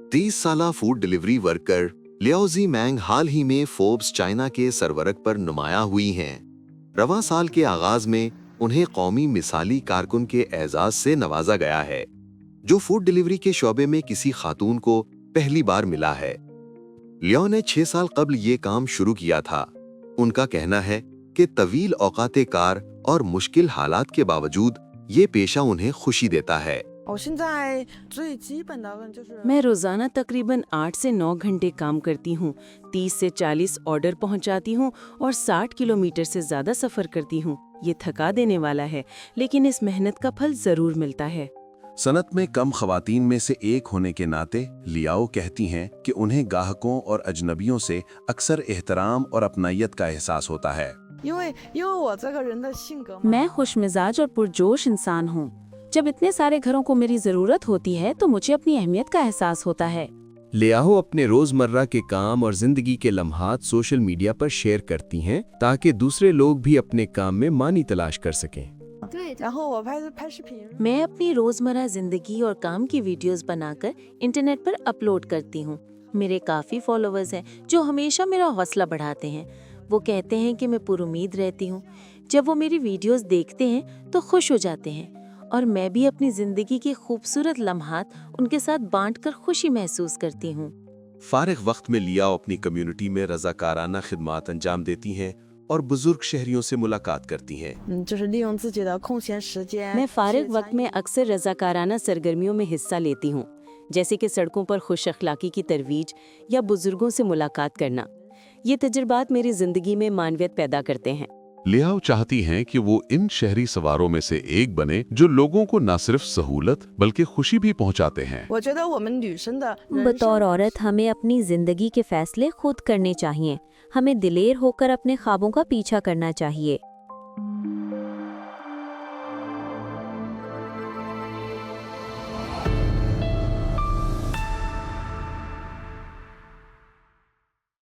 30 साला food delivery worker लियाओ जी मैंग हाल ही में Forbes China के सरवरक पर नुमाया हुई हैं। रवां साल के आगाज में उन्हें कौमी मिसाली कारकुन के एजाज से नवाजा गया है, जो फूड डिलीवरी के शोबे में किसी खातून को पहली बार मिला है। लियाओ ने 6 साल कबल ये काम शुरू किया था। उनका कहना है कि तवील औकाते कार और मुश्किल हालात के बावजूद ये पेशा उन्हें खुशी देता है। मैं रोज़ाना तकरीबन 8 से 9 घंटे काम करती हूँ, 30 से 40 ऑर्डर पहुँचाती हूँ और 60 किलोमीटर से ज़्यादा सफ़र करती हूँ। ये थका देने वाला है, लेकिन इस मेहनत का फल ज़रूर मिलता है। सनत में कम खवातीन में से एक होने के नाते लियाओ कहती हैं कि उन्हें गाहकों और अजनबियों से अक्सर एहतराम और अपनायत का एहसास होता है। मैं खुशमिजाज और पुरजोश इंसान हूँ। जब इतने सारे घरों को मेरी ज़रूरत होती है तो मुझे अपनी अहमियत का एहसास होता है। लियाओ अपने रोज़मर्रा के काम और ज़िंदगी के लम्हात सोशल मीडिया पर शेयर करती हैं ताकि दूसरे लोग भी अपने काम में मानी तलाश कर सकें। मैं अपनी रोज़मर्रा ज़िंदगी और काम की वीडियोस बनाकर इंटरनेट पर अपलोड करती हूँ। मेरे काफ़ी फॉलोअर्स हैं जो हमेशा मेरा हौसला बढ़ाते हैं। वो कहते हैं कि मैं पुरुमीद रहती हूँ। जब वो मेरी वीडियोस देखते हैं तो खुश हो जाते हैं और मैं भी अपनी ज़िंदगी के खूबसूरत लम्हात उनके साथ बांटकर खुशी महसूस करती हूँ। फारिग वक्त में लियाओ अपनी कम्युनिटी में रज़ाकाराना खिदमात अंजाम देती हैं और बुजुर्ग शहरियों से मुलाकात करती हैं। मैं फारिग वक्त में अक्सर रज़ाकाराना सरगर्मियों में हिस्सा लेती हूँ, जैसे कि सड़कों पर खुश अखलाकी की तरवीज या बुजुर्गों से मुलाकात करना। ये तजुर्बात मेरी ज़िंदगी में मानवियत पैदा करते हैं। लियाओ चाहती हैं कि वो इन शहरी सवारों में से एक बने जो लोगों को न सिर्फ सहूलत बल्कि खुशी भी पहुंचाते हैं। बतौर औरत हमें अपनी जिंदगी के फैसले खुद करने चाहिए। हमें दिलेर होकर अपने ख्वाबों का पीछा करना चाहिए।